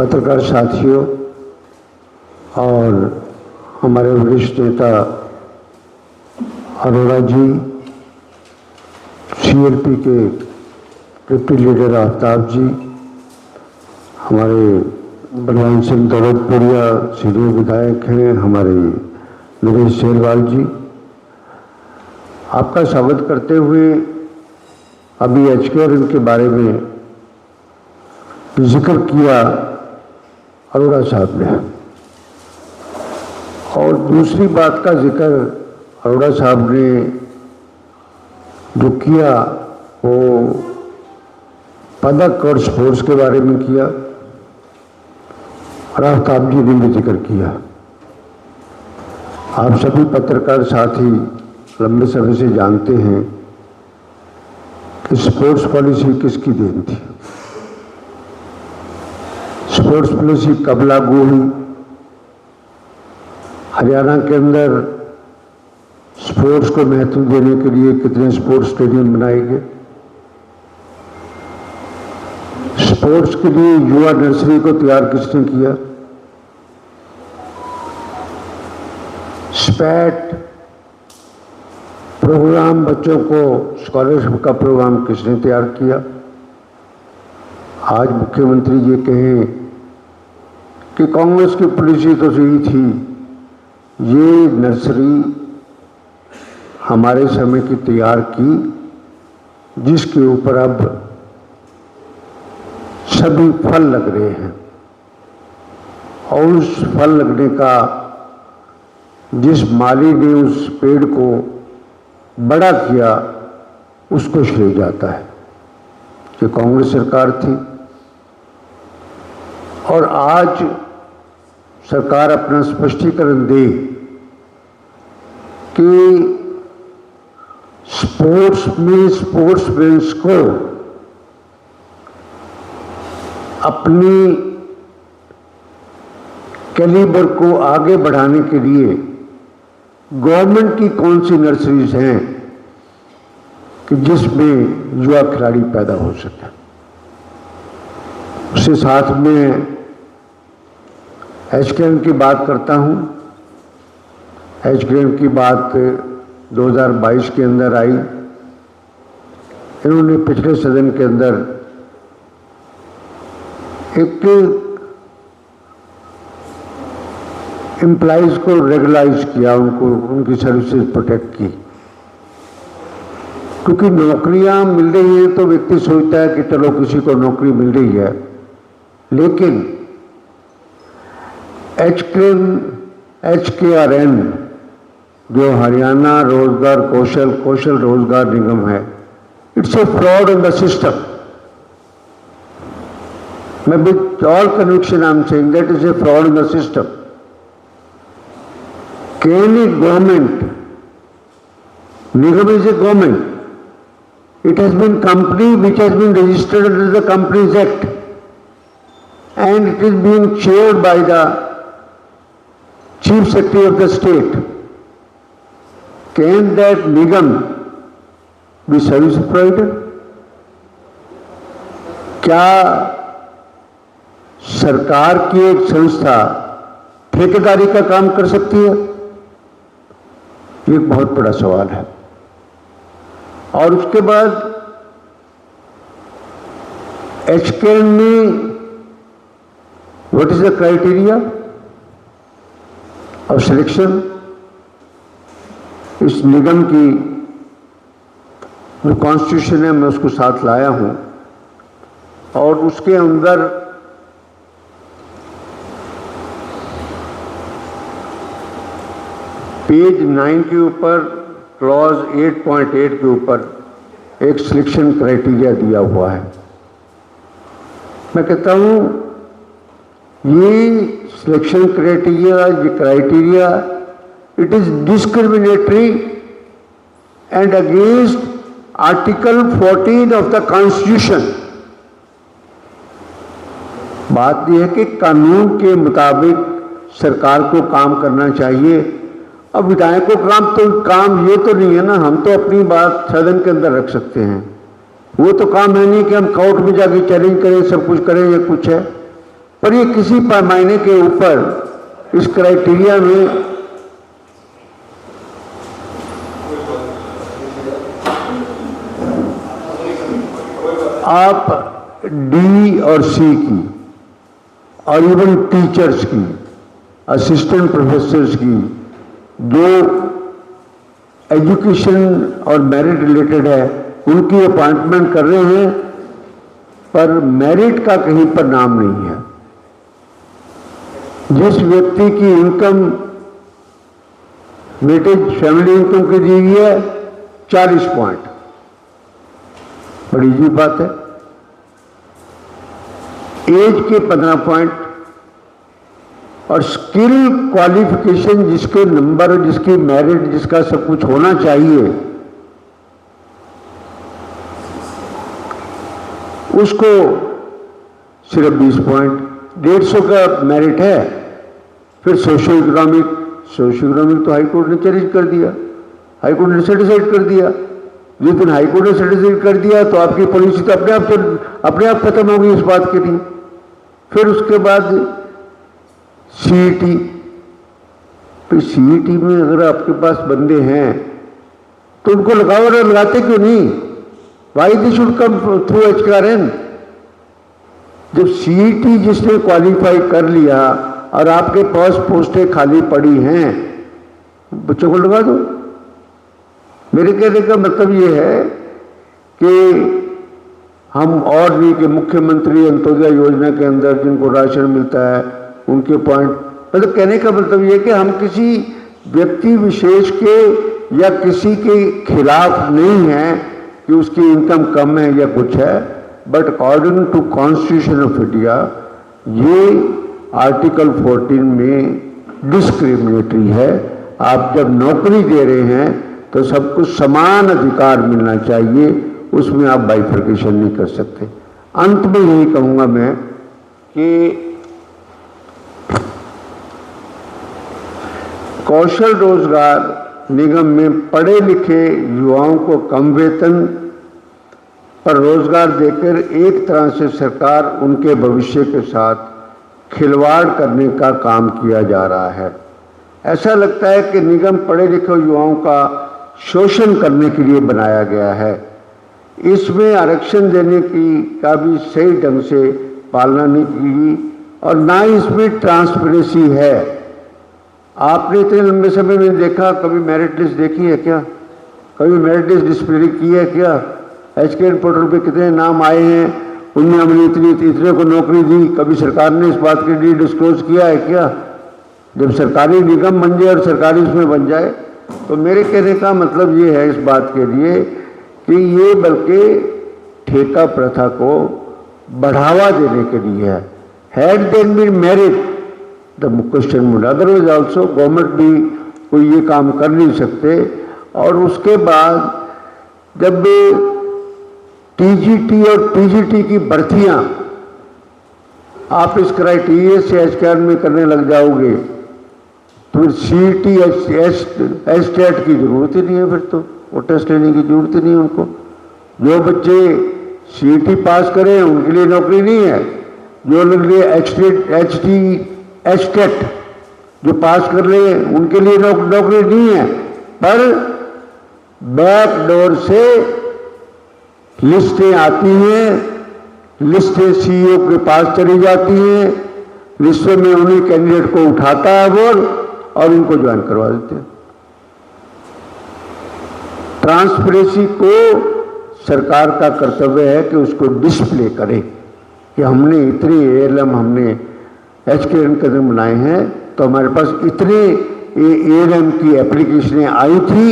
पत्रकार साथियों और हमारे वरिष्ठ नेता अरोड़ा जी, सीएलपी के डिप्टी लीडर आफ्ताब जी, हमारे बलवंत सिंह दौलतपुरिया सीनियर विधायक हैं, हमारे नरेश शेरवाल जी, आपका स्वागत करते हुए अभी एचकेआरएन के बारे में जिक्र किया अरोड़ा साहब ने, और दूसरी बात का जिक्र अरोड़ा साहब ने जो किया वो पदक और स्पोर्ट्स के बारे में किया, और आफ्ताब जी ने भी जिक्र किया। आप सभी पत्रकार साथी लंबे समय से जानते हैं कि स्पोर्ट्स पॉलिसी किसकी देन थी। स्पोर्ट्स पॉलिसी कब लागू हुई, हरियाणा के अंदर स्पोर्ट्स को महत्व देने के लिए कितने स्पोर्ट्स स्टेडियम बनाए गए, स्पोर्ट्स के लिए युवा नर्सरी को तैयार किसने किया, स्पैट प्रोग्राम, बच्चों को स्कॉलरशिप का प्रोग्राम किसने तैयार किया। आज मुख्यमंत्री ये कहें कि कांग्रेस की पॉलिसी तो सही थी, ये नर्सरी हमारे समय की तैयार की, जिसके ऊपर अब सभी फल लग रहे हैं, और उस फल लगने का जिस माली ने उस पेड़ को बड़ा किया उसको श्रेय जाता है कि कांग्रेस सरकार थी। और आज सरकार अपना स्पष्टीकरण दे कि स्पोर्ट्स में स्पोर्ट्समैन्स को अपनी कैलिबर को आगे बढ़ाने के लिए गवर्नमेंट की कौन सी नर्सरीज हैं कि जिसमें युवा खिलाड़ी पैदा हो सके। उसके साथ में एचकेआरएन की बात करता हूं। एचकेआरएन की बात 2022 के अंदर आई। इन्होंने पिछले सदन के अंदर एक एम्प्लॉइज को रेगुलाइज किया, उनको उनकी सर्विसेज प्रोटेक्ट की, क्योंकि नौकरियां मिल रही हैं तो व्यक्ति सोचता है कि चलो किसी को नौकरी मिल रही है, लेकिन एचकेआरएन जो हरियाणा रोजगार कौशल रोजगार निगम है, it's a fraud in the system. मैं with all conviction I am saying that is a fraud in the system. Any government, Nigam is a government. It has been company which has been registered under the Companies Act, and it is being chaired by the Chief Secretary of the state. Can that Nigam be service provider? क्या सरकार की एक संस्था ठेकेदारी का काम कर सकती है? ये एक बहुत बड़ा सवाल है। और उसके बाद एचकेआरएन में what is the criteria of selection? इस निगम की जो कॉन्स्टिट्यूशन है मैं उसको साथ लाया हूं, और उसके अंदर पेज 9 के ऊपर क्लॉज 8.8 के ऊपर एक सिलेक्शन क्राइटेरिया दिया हुआ है। मैं कहता हूं ये selection criteria it is discriminatory and against article 14 of the constitution. बात यह है कि कानून के मुताबिक सरकार को काम करना चाहिए। अब विधायकों का काम ये तो नहीं है ना, हम तो अपनी बात सदन के अंदर रख सकते हैं। वो तो काम है नहीं कि हम कोर्ट में जाके चैलेंज करें, सब कुछ करें, ये कुछ है। पर ये किसी पैमाने के ऊपर इस क्राइटेरिया में आप डी और सी की और इवन टीचर्स की, असिस्टेंट प्रोफेसर्स की जो एजुकेशन और मेरिट रिलेटेड है उनकी अपॉइंटमेंट कर रहे हैं, पर मेरिट का कहीं पर नाम नहीं है। जिस व्यक्ति की इनकम वेटेज फैमिली इनकम की दी हुई है 40 पॉइंट, बड़ी अजीब बात है। एज के 15 पॉइंट और स्किल क्वालिफिकेशन जिसके नंबर, जिसकी मेरिट, जिसका सब कुछ होना चाहिए, उसको सिर्फ 20 पॉइंट। 150 का मेरिट है। फिर सोशो इकोनॉमिक तो हाईकोर्ट ने चैलेंज कर दिया, हाईकोर्ट ने सेटिसाइड कर दिया। जिस दिन हाईकोर्ट ने सेटिसाइड कर दिया तो आपकी पॉलिसी तो अपने आप खत्म हो गई इस बात के लिए। फिर उसके बाद सीईटी, तो सीईटी में अगर आपके पास बंदे हैं तो उनको लगाओ, और लगाते क्यों नहीं? Why they should come through HRN? जब सीईटी जिसने क्वालिफाई कर लिया और आपके पास पोस्टें खाली पड़ी हैं, बच्चों को लगा दो। मेरे कहने का मतलब ये है कि हम और भी कि मुख्यमंत्री अंत्योदय योजना के अंदर जिनको राशन मिलता है उनके पॉइंट, मतलब कहने का मतलब ये कि हम किसी व्यक्ति विशेष के या किसी के खिलाफ नहीं हैं कि उसकी इनकम कम है या कुछ है, but according to constitution of India ये आर्टिकल 14 में डिस्क्रिमिनेटरी है। आप जब नौकरी दे रहे हैं तो सबको समान अधिकार मिलना चाहिए, उसमें आप बाइफर्केशन नहीं कर सकते। अंत में यही कहूंगा मैं कि कौशल रोजगार निगम में पढ़े लिखे युवाओं को कम वेतन पर रोजगार देकर एक तरह से सरकार उनके भविष्य के साथ खिलवाड़ करने का काम किया जा रहा है। ऐसा लगता है कि निगम पढ़े लिखे युवाओं का शोषण करने के लिए बनाया गया है। इसमें आरक्षण देने की का भी सही ढंग से पालना नहीं की और ना इसमें ट्रांसपेरेंसी है। आपने इतने लंबे समय में देखा, कभी मेरिट लिस्ट देखी है क्या? कभी मेरिट लिस्ट डिस्प्ले की है क्या? HRN पोर्टल पे कितने नाम आए हैं, उनमें हमने इतने को नौकरी दी, कभी सरकार ने इस बात के लिए डिस्क्लोज किया है क्या? जब सरकारी निगम बन जाए और सरकारी उसमें बन जाए, तो मेरे कहने का मतलब ये है इस बात के लिए कि ये बल्कि ठेका प्रथा को बढ़ावा देने के लिए है। Had then been merit the question would, otherwise also government भी कोई ये काम कर नहीं सकते। और उसके बाद जब TGT और TGT की भर्तियां आप इस क्राइटेरिया से HRN में करने लग जाओगे तो फिर CET STET की जरूरत ही नहीं है। फिर तो वो टेस्ट लेने की जरूरत ही नहीं है उनको। जो बच्चे CET पास करें उनके लिए नौकरी नहीं है, जो लोग लिए STET जो पास कर ले उनके लिए नौकरी नहीं है। पर बैकडोर से लिस्टें आती हैं, लिस्टें CEO के पास चली जाती हैं, लिस्टों में उन्हीं कैंडिडेट को उठाता है बोर्ड और इनको ज्वाइन करवा देते हैं। ट्रांसपेरेंसी को सरकार का कर्तव्य है कि उसको डिस्प्ले करे कि हमने इतने ALM हमने HRN कदम बनाए हैं, तो हमारे पास इतने ALM की एप्लीकेशनें आई थी,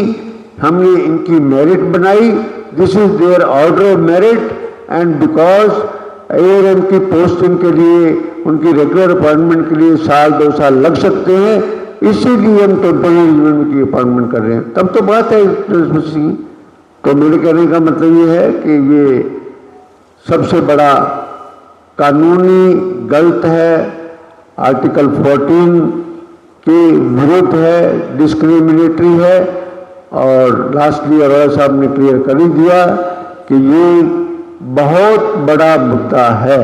हमने इनकी मेरिट बनाई, this is their order of merit, and because ALM की पोस्टिंग के लिए उनकी रेगुलर अपॉइंटमेंट के लिए 1-2 साल लग सकते हैं, इसीलिए हम टेम्पररी की अपॉइंटमेंट कर रहे हैं। तब तो बात है ट्रांसपेरेंसी। तो मेरे कहने का मतलब ये है कि ये सबसे बड़ा कानूनी गलत है, आर्टिकल 14 के विरुद्ध है, डिस्क्रिमिनेटरी है। और लास्टली अरोड़ा साहब ने क्लियर कर ही दिया कि ये बहुत बड़ा मुद्दा है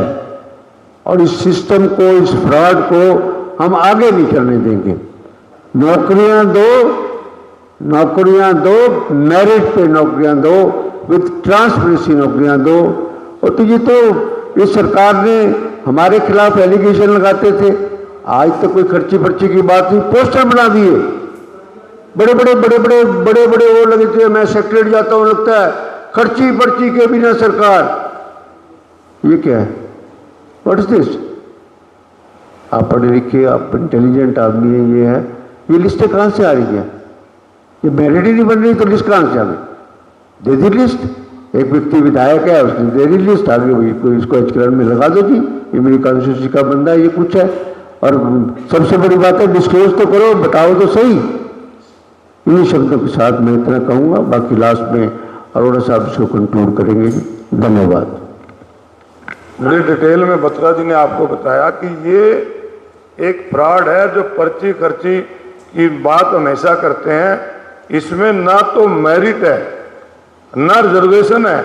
और इस सिस्टम को, इस फ्रॉड को हम आगे नहीं चलने देंगे। नौकरियां दो, मेरिट पे नौकरियां दो, विद ट्रांसपेरेंसी नौकरियां दो। और तो ये तो इस सरकार ने हमारे खिलाफ एलिगेशन लगाते थे, आज तक कोई खर्ची पर्ची की बात नहीं, पोस्टर बना दिए बड़े बड़े वो लगे थे। मैं सेक्रेटरी जाता हूँ, लगता है खर्ची पर्ची के बिना सरकार। ये क्या है? What is this? आप पढ़े लिखे, आप इंटेलिजेंट आदमी है, ये है, ये लिस्टें कहाँ से आ रही है? ये मेरिट ही नहीं बन रही तो लिस्ट कहाँ से आ गई? दे दी लिस्ट। एक व्यक्ति विधायक है, उसने दे दी लिस्ट, आगे वही कोई इसको एचकरण में लगा दो जी, ये मेरी कॉन्स्टिट्यूंसी का बंदा है, ये कुछ है। और सबसे बड़ी बात है, डिस्क्लोज तो करो, बताओ तो सही। इन्हीं शब्दों के साथ मैं इतना कहूँगा, बाकी लास्ट में अरोड़ा साहब इसको कंक्लूड करेंगे। धन्यवाद। बड़ी डिटेल में बत्रा जी ने आपको बताया कि ये एक फ्रॉड है जो पर्ची खर्ची की बात हमेशा करते हैं। इसमें ना तो मेरिट है ना रिजर्वेशन है,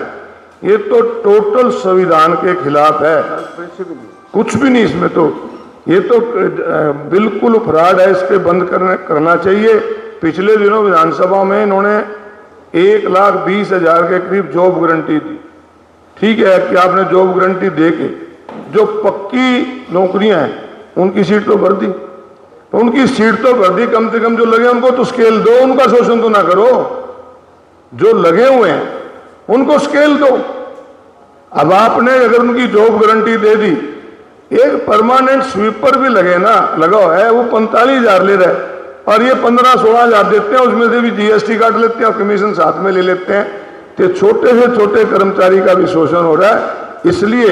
ये तो टोटल संविधान के खिलाफ है, कुछ भी नहीं इसमें। तो ये तो बिल्कुल फ्रॉड है, इसके बंद करना चाहिए। पिछले दिनों विधानसभा में इन्होंने 1,20,000 के करीब जॉब गारंटी दी। ठीक है कि आपने जॉब गारंटी दे के जो पक्की नौकरियां हैं उनकी सीट तो भर दी, उनकी सीट तो भर दी, कम से कम जो लगे उनको तो स्केल दो, उनका शोषण तो ना करो। जो लगे हुए हैं उनको स्केल दो। अब आपने अगर उनकी जॉब गारंटी दे दी, एक परमानेंट स्वीपर भी लगे ना, लगा है, वो 45,000 ले रहे और ये 15-16,000 देते हैं, उसमें से भी जीएसटी काट लेते हैं और कमीशन साथ में ले लेते हैं। तो छोटे से छोटे कर्मचारी का भी शोषण हो रहा है। इसलिए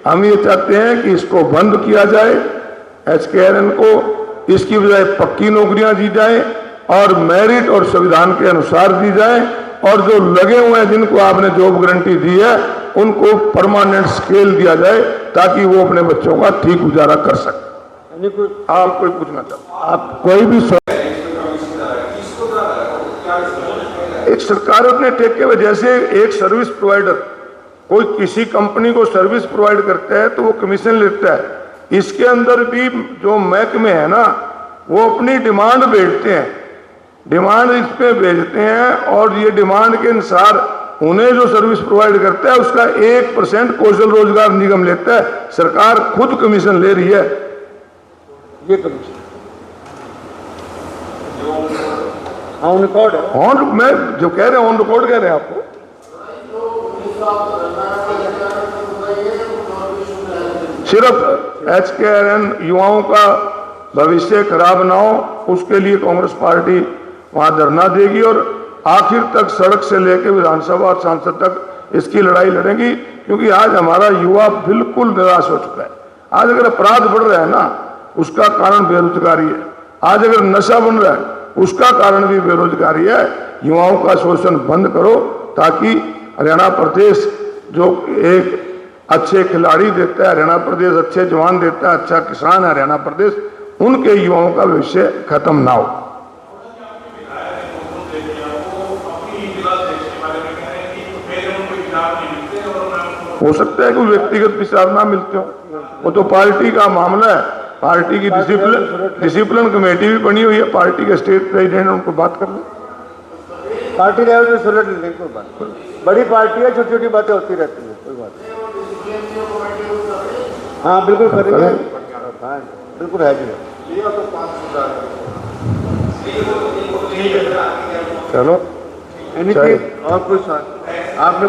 हम ये चाहते हैं कि इसको बंद किया जाए, एचकेआरएन को इसकी बजाय पक्की नौकरियां दी जाए और मेरिट और संविधान के अनुसार दी जाए। और जो लगे हुए हैं जिनको आपने जॉब गारंटी दी है उनको परमानेंट स्केल दिया जाए ताकि वो अपने बच्चों का ठीक गुजारा कर सके। आप कोई पूछना चाहते? आप कोई भी एक सरकार अपने ठेके में, जैसे एक सर्विस प्रोवाइडर कोई किसी कंपनी को सर्विस प्रोवाइड करता है तो वो कमीशन लेता है। इसके अंदर भी जो महकमे है ना, वो अपनी डिमांड भेजते हैं, डिमांड इस पे भेजते हैं और ये डिमांड के अनुसार उन्हें जो सर्विस प्रोवाइड करता है उसका 1% कौशल रोजगार निगम लेता है। सरकार खुद कमीशन ले रही है। ये कमीशन ऑन रिकॉर्ड है। ऑन, मैं जो कह रहे हैं ऑन रिकॉर्ड कह रहे हैं आपको। सिर्फ एचकेआरएन युवाओं का भविष्य खराब ना हो, उसके लिए कांग्रेस पार्टी वहां धरना देगी और आखिर तक सड़क से लेकर विधानसभा और सांसद तक इसकी लड़ाई लड़ेगी। क्योंकि आज हमारा युवा बिल्कुल निराश हो चुका है। आज अगर अपराध बढ़ रहा है ना, उसका कारण बेरोजगारी है। आज अगर नशा बन रहा है उसका कारण भी बेरोजगारी है। युवाओं का शोषण बंद करो ताकि हरियाणा प्रदेश जो एक अच्छे खिलाड़ी देता है, हरियाणा प्रदेश अच्छे जवान देता है, अच्छा किसान है हरियाणा प्रदेश, उनके युवाओं का भविष्य खत्म ना हो सकता है कि व्यक्तिगत विचार ना मिलते हो, वो तो पार्टी का मामला है। पार्टी की डिसिप्लिन कमेटी भी बनी हुई है, पार्टी के स्टेट प्रेसिडेंट उनको बात कर ले। पार्टी लेवल पे सुलझ लेंगे, कोई बात। बड़ी पार्टी है, छोटी छोटी बातें होती रहती है, कोई बात नहीं। हाँ बिल्कुल करेंगे, हाँ बिल्कुल है जी। चलो एनीथिंग और कुछ आपने